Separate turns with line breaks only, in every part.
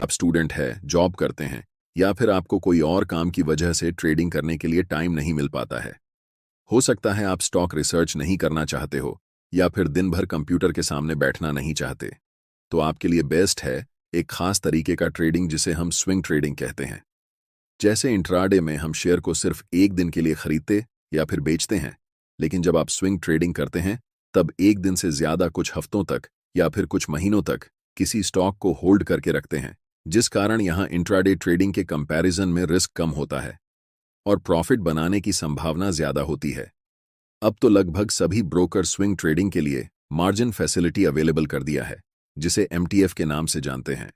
आप स्टूडेंट है, जॉब करते हैं या फिर आपको कोई और काम की वजह से ट्रेडिंग करने के लिए टाइम नहीं मिल पाता है। हो सकता है आप स्टॉक रिसर्च नहीं करना चाहते हो या फिर दिन भर कंप्यूटर के सामने बैठना नहीं चाहते। तो आपके लिए बेस्ट है एक खास तरीके का ट्रेडिंग जिसे हम स्विंग ट्रेडिंग कहते हैं। जैसे इंट्राडे में हम शेयर को सिर्फ एक दिन के लिए खरीदते या फिर बेचते हैं, लेकिन जब आप स्विंग ट्रेडिंग करते हैं तब एक दिन से ज्यादा कुछ हफ्तों तक या फिर कुछ महीनों तक किसी स्टॉक को होल्ड करके रखते हैं, जिस कारण यहां इंट्राडे ट्रेडिंग के कंपैरिजन में रिस्क कम होता है और प्रॉफिट बनाने की संभावना ज्यादा होती है। अब तो लगभग सभी ब्रोकर स्विंग ट्रेडिंग के लिए मार्जिन फैसिलिटी अवेलेबल कर दिया है, जिसे एमटीएफ के नाम से जानते हैं।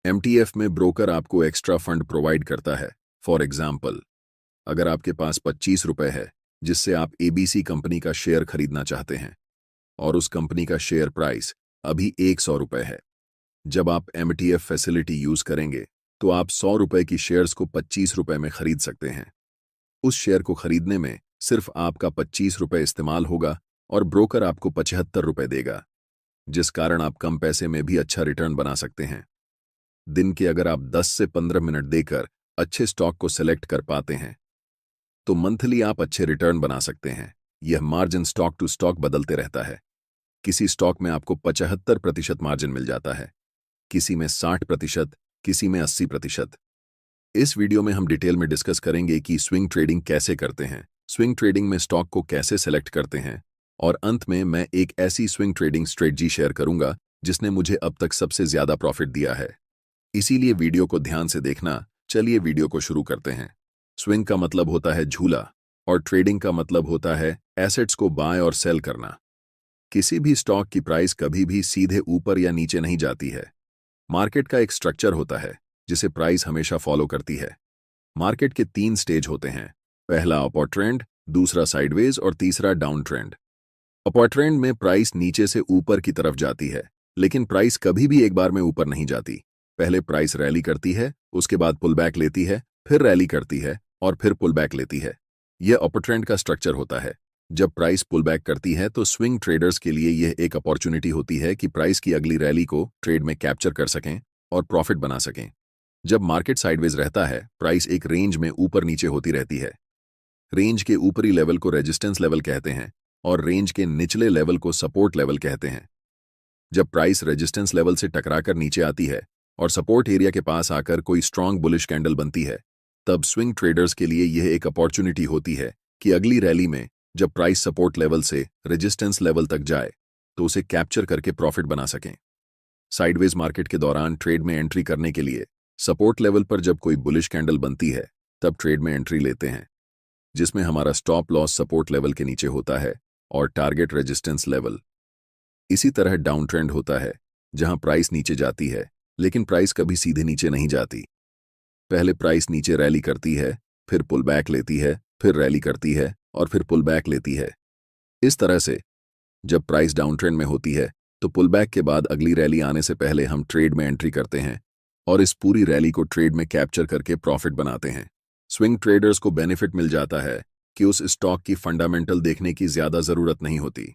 एमटीएफ में ब्रोकर आपको एक्स्ट्रा फंड प्रोवाइड करता है। फॉर एग्जाम्पल, अगर आपके पास 25 रुपए है जिससे आप एबीसी कंपनी का शेयर खरीदना चाहते हैं और उस कंपनी का शेयर प्राइस अभी 100 रुपए है, जब आप एमटीएफ फैसिलिटी यूज करेंगे तो आप 100 रुपए की शेयर्स को 25 रुपए में खरीद सकते हैं। उस शेयर को खरीदने में सिर्फ आपका 25 रुपए इस्तेमाल होगा और ब्रोकर आपको 75 रुपए देगा, जिस कारण आप कम पैसे में भी अच्छा रिटर्न बना सकते हैं। दिन के अगर आप 10 से 15 मिनट देकर अच्छे स्टॉक को सेलेक्ट कर पाते हैं तो मंथली आप अच्छे रिटर्न बना सकते हैं। यह मार्जिन स्टॉक टू स्टॉक बदलते रहता है। किसी स्टॉक में आपको 75% मार्जिन मिल जाता है, किसी में 60%, किसी में 80%। इस वीडियो में हम डिटेल में डिस्कस करेंगे कि स्विंग ट्रेडिंग कैसे करते हैं, स्विंग ट्रेडिंग में स्टॉक को कैसे सेलेक्ट करते हैं, और अंत में मैं एक ऐसी स्विंग ट्रेडिंग स्ट्रेटजी शेयर करूंगा जिसने मुझे अब तक सबसे ज्यादा प्रॉफिट दिया है। इसीलिए वीडियो को ध्यान से देखना। चलिए वीडियो को शुरू करते हैं। स्विंग का मतलब होता है झूला और ट्रेडिंग का मतलब होता है एसेट्स को बाय और सेल करना। किसी भी स्टॉक की प्राइस कभी भी सीधे ऊपर या नीचे नहीं जाती है। मार्केट का एक स्ट्रक्चर होता है जिसे प्राइस हमेशा फॉलो करती है। मार्केट के 3 स्टेज होते हैं, पहला अपवर्ड ट्रेंड, दूसरा साइडवेज और तीसरा डाउन ट्रेंड। अपवर्ड ट्रेंड में प्राइस नीचे से ऊपर की तरफ जाती है, लेकिन प्राइस कभी भी एक बार में ऊपर नहीं जाती। पहले प्राइस रैली करती है, उसके बाद पुल बैक लेती है, फिर रैली करती है और फिर पुल बैक लेती है। यह अपवर्ड ट्रेंड का स्ट्रक्चर होता है। जब प्राइस पुल बैक करती है तो स्विंग ट्रेडर्स के लिए यह एक अपॉर्चुनिटी होती है कि प्राइस की अगली रैली को ट्रेड में कैप्चर कर सकें और प्रॉफिट बना सकें। जब मार्केट साइडवेज रहता है, प्राइस एक रेंज में ऊपर नीचे होती रहती है। रेंज के ऊपरी लेवल को रेजिस्टेंस लेवल कहते हैं और रेंज के निचले लेवल को सपोर्ट लेवल कहते हैं। जब प्राइस रेजिस्टेंस लेवल से टकराकर नीचे आती है और सपोर्ट एरिया के पास आकर कोई स्ट्रांग बुलिश कैंडल बनती है, तब स्विंग ट्रेडर्स के लिए यह एक अपॉर्चुनिटी होती है कि अगली रैली में जब प्राइस सपोर्ट लेवल से रेजिस्टेंस लेवल तक जाए तो उसे कैप्चर करके प्रॉफिट बना सकें। साइडवेज मार्केट के दौरान ट्रेड में एंट्री करने के लिए सपोर्ट लेवल पर जब कोई बुलिश कैंडल बनती है तब ट्रेड में एंट्री लेते हैं, जिसमें हमारा स्टॉप लॉस सपोर्ट लेवल के नीचे होता है और टारगेट रेजिस्टेंस लेवल। इसी तरह डाउन ट्रेंड होता है जहां प्राइस नीचे जाती है, लेकिन प्राइस कभी सीधे नीचे नहीं जाती। पहले प्राइस नीचे रैली करती है, फिर पुल बैक लेती है, फिर रैली करती है और फिर पुल बैक लेती है। इस तरह से जब प्राइस डाउन ट्रेंड में होती है तो पुल बैक के बाद अगली रैली आने से पहले हम ट्रेड में एंट्री करते हैं और इस पूरी रैली को ट्रेड में कैप्चर करके प्रॉफिट बनाते हैं। स्विंग ट्रेडर्स को बेनिफिट मिल जाता है कि उस स्टॉक की फंडामेंटल देखने की ज्यादा जरूरत नहीं होती।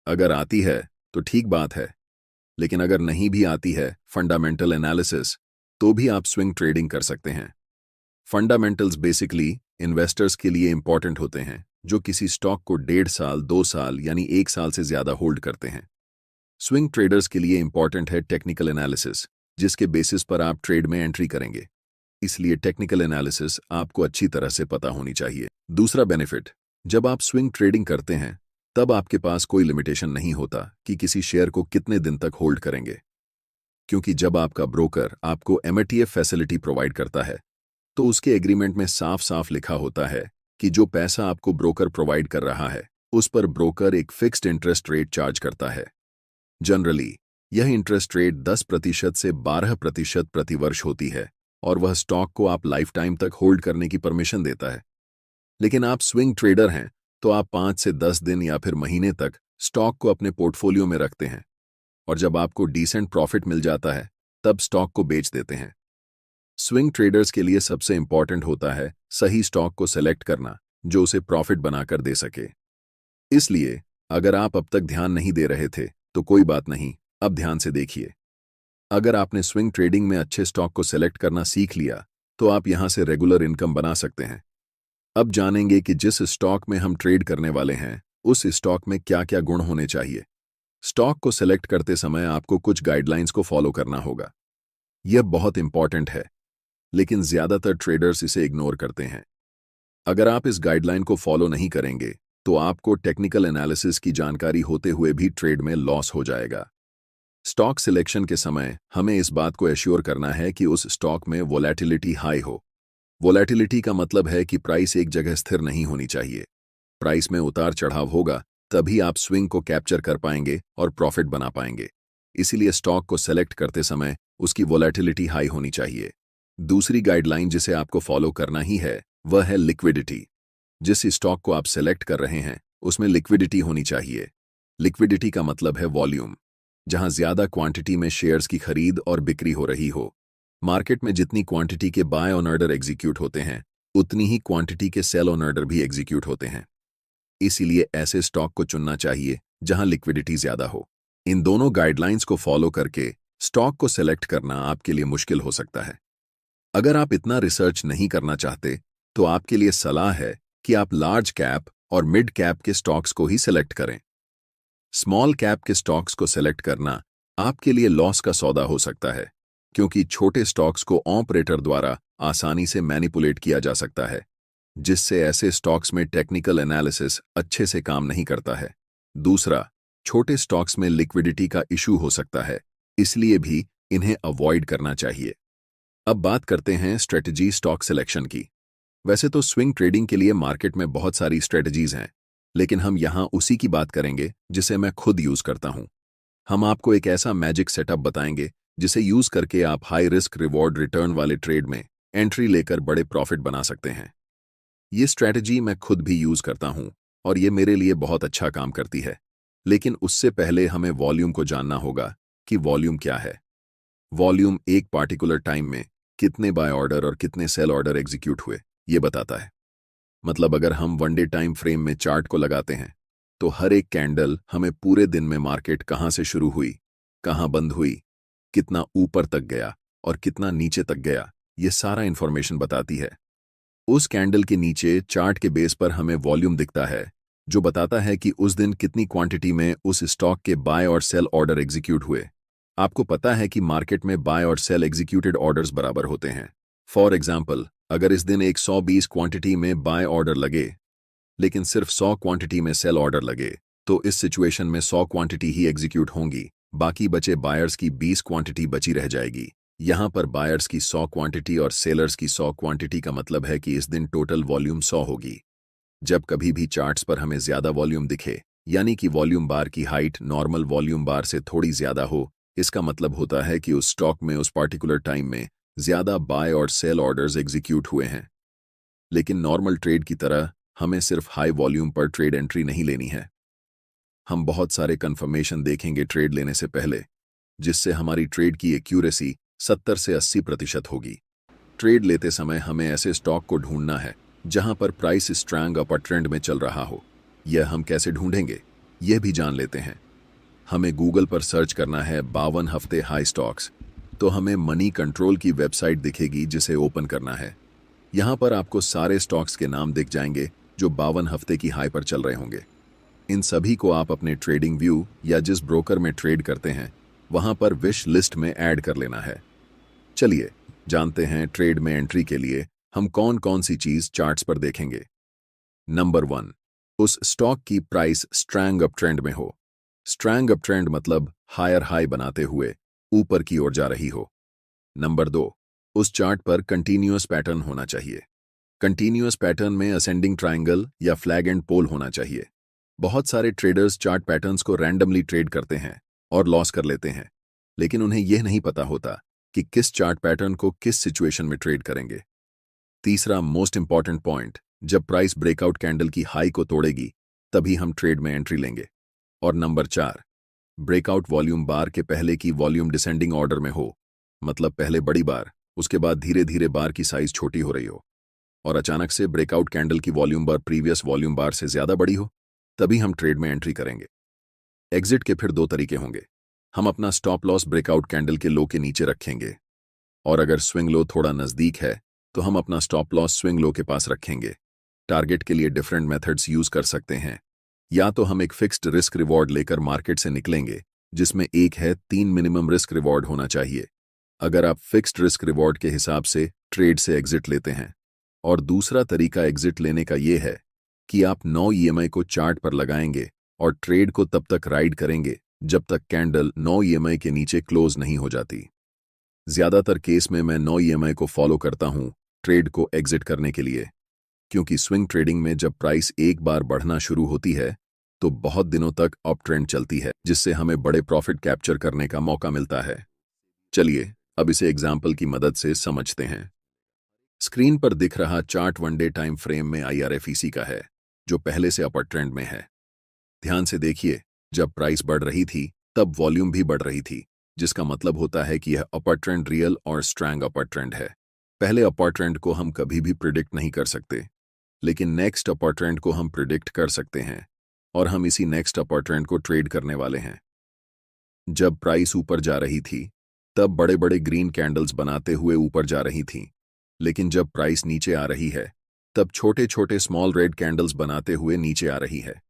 अगर आती है तो ठीक बात है, लेकिन अगर नहीं भी आती है फंडामेंटल एनालिसिस, तो भी आप स्विंग ट्रेडिंग कर सकते हैं। फंडामेंटल्स बेसिकली इन्वेस्टर्स के लिए इंपॉर्टेंट होते हैं जो किसी स्टॉक को 1.5 साल, 2 साल यानी 1 साल से ज्यादा होल्ड करते हैं। स्विंग ट्रेडर्स के लिए इंपॉर्टेंट है टेक्निकल एनालिसिस, जिसके बेसिस पर आप ट्रेड में एंट्री करेंगे। इसलिए टेक्निकल एनालिसिस आपको अच्छी तरह से पता होनी चाहिए। दूसरा बेनिफिट, जब आप स्विंग ट्रेडिंग करते हैं तब आपके पास कोई लिमिटेशन नहीं होता कि किसी शेयर को कितने दिन तक होल्ड करेंगे, क्योंकि जब आपका ब्रोकर आपको एमटीएफ फैसिलिटी प्रोवाइड करता है तो उसके एग्रीमेंट में साफ साफ लिखा होता है कि जो पैसा आपको ब्रोकर प्रोवाइड कर रहा है उस पर ब्रोकर एक फिक्स्ड इंटरेस्ट रेट चार्ज करता है। जनरली यह इंटरेस्ट रेट 10% से 12% प्रतिवर्ष होती है और वह स्टॉक को आप लाइफ टाइम तक होल्ड करने की परमिशन देता है। लेकिन आप स्विंग ट्रेडर हैं तो आप 5 से 10 दिन या फिर महीने तक स्टॉक को अपने पोर्टफोलियो में रखते हैं और जब आपको डिसेंट प्रॉफिट मिल जाता है तब स्टॉक को बेच देते हैं। स्विंग ट्रेडर्स के लिए सबसे इंपॉर्टेंट होता है सही स्टॉक को सेलेक्ट करना जो उसे प्रॉफिट बनाकर दे सके। इसलिए अगर आप अब तक ध्यान नहीं दे रहे थे तो कोई बात नहीं, अब ध्यान से देखिए। अगर आपने स्विंग ट्रेडिंग में अच्छे स्टॉक को सेलेक्ट करना सीख लिया तो आप यहां से रेगुलर इनकम बना सकते हैं। अब जानेंगे कि जिस स्टॉक में हम ट्रेड करने वाले हैं उस स्टॉक में क्या क्या गुण होने चाहिए। स्टॉक को सेलेक्ट करते समय आपको कुछ गाइडलाइंस को फॉलो करना होगा। यह बहुत इंपॉर्टेंट है, लेकिन ज्यादातर ट्रेडर्स इसे इग्नोर करते हैं। अगर आप इस गाइडलाइन को फॉलो नहीं करेंगे तो आपको टेक्निकल एनालिसिस की जानकारी होते हुए भी ट्रेड में लॉस हो जाएगा। स्टॉक सिलेक्शन के समय हमें इस बात को एश्योर करना है कि उस स्टॉक में वोलेटिलिटी हाई हो। वोलेटिलिटी का मतलब है कि प्राइस एक जगह स्थिर नहीं होनी चाहिए। प्राइस में उतार चढ़ाव होगा तभी आप स्विंग को कैप्चर कर पाएंगे और प्रॉफिट बना पाएंगे। इसीलिए स्टॉक को सेलेक्ट करते समय उसकी वोलेटिलिटी हाई होनी चाहिए। दूसरी गाइडलाइन जिसे आपको फॉलो करना ही है वह है लिक्विडिटी। जिस स्टॉक को आप सेलेक्ट कर रहे हैं उसमें लिक्विडिटी होनी चाहिए। लिक्विडिटी का मतलब है वॉल्यूम, जहां ज्यादा क्वांटिटी में शेयर्स की खरीद और बिक्री हो रही हो। मार्केट में जितनी क्वांटिटी के बाय ऑन ऑर्डर एग्जीक्यूट होते हैं उतनी ही क्वांटिटी के सेल ऑन ऑर्डर भी एग्जीक्यूट होते हैं। इसीलिए ऐसे स्टॉक को चुनना चाहिए जहां लिक्विडिटी ज्यादा हो। इन दोनों गाइडलाइंस को फॉलो करके स्टॉक को सेलेक्ट करना आपके लिए मुश्किल हो सकता है। अगर आप इतना रिसर्च नहीं करना चाहते तो आपके लिए सलाह है कि आप लार्ज कैप और मिड कैप के स्टॉक्स को ही सेलेक्ट करें। स्मॉल कैप के स्टॉक्स को सेलेक्ट करना आपके लिए लॉस का सौदा हो सकता है, क्योंकि छोटे स्टॉक्स को ऑपरेटर द्वारा आसानी से मैनिपुलेट किया जा सकता है, जिससे ऐसे स्टॉक्स में टेक्निकल एनालिसिस अच्छे से काम नहीं करता है। दूसरा, छोटे स्टॉक्स में लिक्विडिटी का इशू हो सकता है, इसलिए भी इन्हें अवॉइड करना चाहिए। अब बात करते हैं स्ट्रेटजी स्टॉक सिलेक्शन की। वैसे तो स्विंग ट्रेडिंग के लिए मार्केट में बहुत सारी स्ट्रेटजीज हैं, लेकिन हम यहां उसी की बात करेंगे जिसे मैं खुद यूज करता हूं। हम आपको एक ऐसा मैजिक सेटअप बताएंगे जिसे यूज करके आप हाई रिस्क रिवॉर्ड रिटर्न वाले ट्रेड में एंट्री लेकर बड़े प्रॉफिट बना सकते हैं। ये स्ट्रैटेजी मैं खुद भी यूज करता हूं और ये मेरे लिए बहुत अच्छा काम करती है। लेकिन उससे पहले हमें वॉल्यूम को जानना होगा कि वॉल्यूम क्या है। वॉल्यूम एक पार्टिकुलर टाइम में कितने बाय ऑर्डर और कितने सेल ऑर्डर एग्जीक्यूट हुए ये बताता है। मतलब अगर हम वनडे टाइम फ्रेम में चार्ट को लगाते हैं तो हर एक कैंडल हमें पूरे दिन में मार्केट कहां से शुरू हुई, कहां बंद हुई, कितना ऊपर तक गया और कितना नीचे तक गया, ये सारा इंफॉर्मेशन बताती है। उस कैंडल के नीचे चार्ट के बेस पर हमें वॉल्यूम दिखता है, जो बताता है कि उस दिन कितनी क्वांटिटी में उस स्टॉक के बाय और सेल ऑर्डर एग्जीक्यूट हुए। आपको पता है कि मार्केट में बाय और सेल एग्जीक्यूटेड ऑर्डर्स बराबर होते हैं। फॉर एग्जाम्पल, अगर इस दिन 120 क्वांटिटी में बाय ऑर्डर लगे लेकिन सिर्फ 100 क्वांटिटी में सेल ऑर्डर लगे, तो इस सिचुएशन में 100 क्वांटिटी ही एग्जीक्यूट होंगी, बाकी बचे बायर्स की 20 क्वांटिटी बची रह जाएगी। यहां पर बायर्स की 100 क्वांटिटी और सेलर्स की 100 क्वांटिटी का मतलब है कि इस दिन टोटल वॉल्यूम 100 होगी। जब कभी भी चार्ट्स पर हमें ज्यादा वॉल्यूम दिखे, यानी कि वॉल्यूम बार की हाइट नॉर्मल वॉल्यूम बार से थोड़ी ज्यादा हो, इसका मतलब होता है कि उस स्टॉक में उस पार्टिकुलर टाइम में ज्यादा बाय और सेल ऑर्डर्स एग्जीक्यूट हुए हैं। लेकिन नॉर्मल ट्रेड की तरह हमें सिर्फ हाई वॉल्यूम पर ट्रेड एंट्री नहीं लेनी है। हम बहुत सारे कंफर्मेशन देखेंगे ट्रेड लेने से पहले, जिससे हमारी ट्रेड की एक्यूरेसी 70 से 80% होगी। ट्रेड लेते समय हमें ऐसे स्टॉक को ढूंढना है जहां पर प्राइस स्ट्रांग अपर ट्रेंड में चल रहा हो। यह हम कैसे ढूंढेंगे, यह भी जान लेते हैं। हमें गूगल पर सर्च करना है 52 हफ्ते हाई स्टॉक्स, तो हमें मनी कंट्रोल की वेबसाइट दिखेगी जिसे ओपन करना है। यहां पर आपको सारे स्टॉक्स के नाम दिख जाएंगे जो 52 हफ्ते की हाई पर चल रहे होंगे। इन सभी को आप अपने ट्रेडिंग व्यू या जिस ब्रोकर में ट्रेड करते हैं वहां पर विश लिस्ट में ऐड कर लेना है। चलिए जानते हैं ट्रेड में एंट्री के लिए हम कौन कौन सी चीज चार्ट्स पर देखेंगे। नंबर 1, उस स्टॉक की प्राइस स्ट्रैंग अप ट्रेंड में हो। स्ट्रैंग अप ट्रेंड मतलब हायर हाई बनाते हुए ऊपर की ओर जा रही हो। नंबर 2, उस चार्ट पर कंटिन्यूअस पैटर्न होना चाहिए। कंटिन्यूअस पैटर्न में असेंडिंग ट्रायंगल या फ्लैग एंड पोल होना चाहिए। बहुत सारे ट्रेडर्स चार्ट पैटर्न्स को रैंडमली ट्रेड करते हैं और लॉस कर लेते हैं, लेकिन उन्हें यह नहीं पता होता कि किस चार्ट पैटर्न को किस सिचुएशन में ट्रेड करेंगे। तीसरा मोस्ट इंपॉर्टेंट पॉइंट, जब प्राइस ब्रेकआउट कैंडल की हाई को तोड़ेगी तभी हम ट्रेड में एंट्री लेंगे। और नंबर 4, ब्रेकआउट वॉल्यूम बार के पहले की वॉल्यूम डिसेंडिंग ऑर्डर में हो, मतलब पहले बड़ी बार, उसके बाद धीरे धीरे बार की साइज छोटी हो रही हो और अचानक से ब्रेकआउट कैंडल की वॉल्यूम बार प्रीवियस वॉल्यूम बार से ज्यादा बड़ी हो, तभी हम ट्रेड में एंट्री करेंगे। एग्जिट के फिर 2 तरीके होंगे। हम अपना स्टॉप लॉस ब्रेकआउट कैंडल के लो के नीचे रखेंगे, और अगर स्विंग लो थोड़ा नजदीक है तो हम अपना स्टॉप लॉस स्विंग लो के पास रखेंगे। टारगेट के लिए डिफरेंट मेथड्स यूज कर सकते हैं। या तो हम एक फिक्स्ड रिस्क रिवॉर्ड लेकर मार्केट से निकलेंगे, जिसमें एक है 3 मिनिमम रिस्क रिवॉर्ड होना चाहिए अगर आप फिक्स्ड रिस्क रिवॉर्ड के हिसाब से ट्रेड से एग्जिट लेते हैं। और दूसरा तरीका एग्जिट लेने का ये है कि आप 9 ईएमआई को चार्ट पर लगाएंगे और ट्रेड को तब तक राइड करेंगे जब तक कैंडल 9 ईएमआई के नीचे क्लोज नहीं हो जाती। ज्यादातर केस में मैं 9 ईएमआई को फॉलो करता हूं ट्रेड को एग्जिट करने के लिए, क्योंकि स्विंग ट्रेडिंग में जब प्राइस एक बार बढ़ना शुरू होती है तो बहुत दिनों तक अप ट्रेंड चलती है, जिससे हमें बड़े प्रॉफिट कैप्चर करने का मौका मिलता है। चलिए अब इसे एग्जाम्पल की मदद से समझते हैं। स्क्रीन पर दिख रहा चार्ट 1 डे टाइम फ्रेम में IRFEC का है, जो पहले से अपर ट्रेंड में है। ध्यान से देखिए, जब प्राइस बढ़ रही थी तब वॉल्यूम भी बढ़ रही थी, जिसका मतलब होता है कि यह अपर ट्रेंड रियल और स्ट्रॉन्ग अपर ट्रेंड है। पहले अपर ट्रेंड को हम कभी भी प्रिडिक्ट नहीं कर सकते, लेकिन नेक्स्ट अपर ट्रेंड को हम प्रिडिक्ट कर सकते हैं, और हम इसी नेक्स्ट अपर ट्रेंड को ट्रेड करने वाले हैं। जब प्राइस ऊपर जा रही थी तब बड़े बड़े ग्रीन कैंडल्स बनाते हुए ऊपर जा रही थीं, लेकिन जब प्राइस नीचे आ रही है तब छोटे छोटे स्मॉल रेड कैंडल्स बनाते हुए नीचे आ रही है।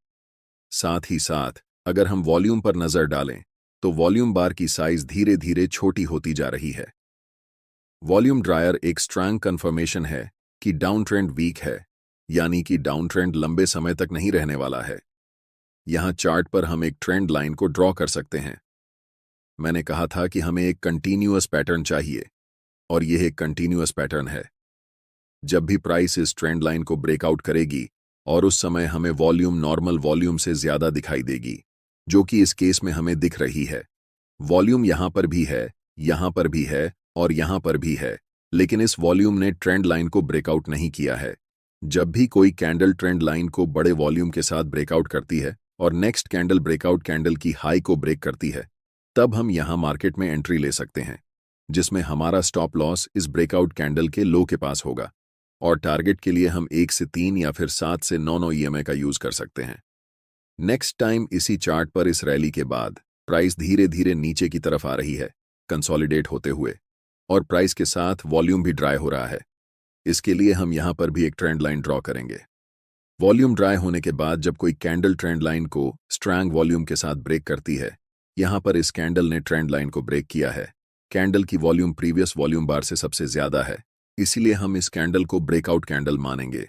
साथ ही साथ अगर हम वॉल्यूम पर नजर डालें तो वॉल्यूम बार की साइज धीरे धीरे छोटी होती जा रही है। वॉल्यूम ड्रायर एक स्ट्रॉन्ग कंफर्मेशन है कि डाउन ट्रेंड वीक है, यानी कि डाउन ट्रेंड लंबे समय तक नहीं रहने वाला है। यहां चार्ट पर हम एक ट्रेंड लाइन को ड्रॉ कर सकते हैं। मैंने कहा था कि हमें एक कंटीन्यूअस पैटर्न चाहिए, और यह एक कंटीन्यूअस पैटर्न है। जब भी प्राइस इस ट्रेंड लाइन को ब्रेकआउट करेगी और उस समय हमें वॉल्यूम नॉर्मल वॉल्यूम से ज्यादा दिखाई देगी, जो कि इस केस में हमें दिख रही है। वॉल्यूम यहां पर भी है, यहां पर भी है और यहां पर भी है, लेकिन इस वॉल्यूम ने ट्रेंड लाइन को ब्रेकआउट नहीं किया है। जब भी कोई कैंडल ट्रेंड लाइन को बड़े वॉल्यूम के साथ ब्रेकआउट करती है और नेक्स्ट कैंडल ब्रेकआउट कैंडल की हाई को ब्रेक करती है, तब हम यहां मार्केट में एंट्री ले सकते हैं, जिसमें हमारा स्टॉप लॉस इस ब्रेकआउट कैंडल के लो के पास होगा, और टारगेट के लिए हम 1 से 3 या फिर 7 से 9 ईएमआई का यूज कर सकते हैं। नेक्स्ट टाइम इसी चार्ट पर इस रैली के बाद प्राइस धीरे धीरे नीचे की तरफ आ रही है, कंसोलिडेट होते हुए, और प्राइस के साथ वॉल्यूम भी ड्राई हो रहा है। इसके लिए हम यहां पर भी एक ट्रेंड लाइन ड्रॉ करेंगे। वॉल्यूम ड्राई होने के बाद जब कोई कैंडल ट्रेंड लाइन को स्ट्रॉन्ग वॉल्यूम के साथ ब्रेक करती है, यहां पर इस कैंडल ने ट्रेंड लाइन को ब्रेक किया है। कैंडल की वॉल्यूम प्रीवियस वॉल्यूम बार से सबसे ज्यादा है, इसीलिए हम इस कैंडल को ब्रेकआउट कैंडल मानेंगे।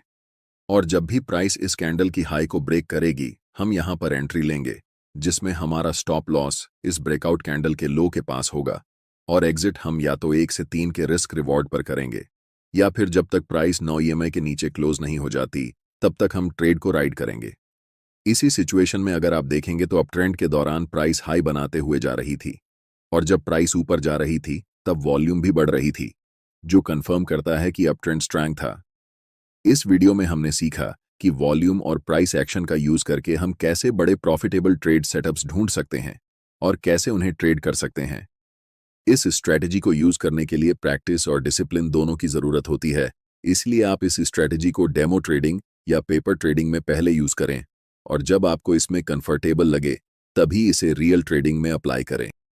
और जब भी प्राइस इस कैंडल की हाई को ब्रेक करेगी, हम यहां पर एंट्री लेंगे, जिसमें हमारा स्टॉप लॉस इस ब्रेकआउट कैंडल के लो के पास होगा, और एग्जिट हम या तो 1 से 3 के रिस्क रिवॉर्ड पर करेंगे, या फिर जब तक प्राइस 9 ईएमआई के नीचे क्लोज नहीं हो जाती तब तक हम ट्रेड को राइड करेंगे। इसी सिचुएशन में अगर आप देखेंगे तो अप ट्रेंड के दौरान प्राइस हाई बनाते हुए जा रही थी, और जब प्राइस ऊपर जा रही थी तब वॉल्यूम भी बढ़ रही थी, जो कंफर्म करता है कि अप ट्रेंड स्ट्रॉन्ग था। इस वीडियो में हमने सीखा कि वॉल्यूम और प्राइस एक्शन का यूज करके हम कैसे बड़े प्रॉफिटेबल ट्रेड सेटअप्स ढूंढ सकते हैं और कैसे उन्हें ट्रेड कर सकते हैं। इस स्ट्रैटेजी को यूज करने के लिए प्रैक्टिस और डिसिप्लिन दोनों की जरूरत होती है, इसलिए आप इस स्ट्रैटेजी को डेमो ट्रेडिंग या पेपर ट्रेडिंग में पहले यूज करें, और जब आपको इसमें कंफर्टेबल लगे तभी इसे रियल ट्रेडिंग में अप्लाई करें।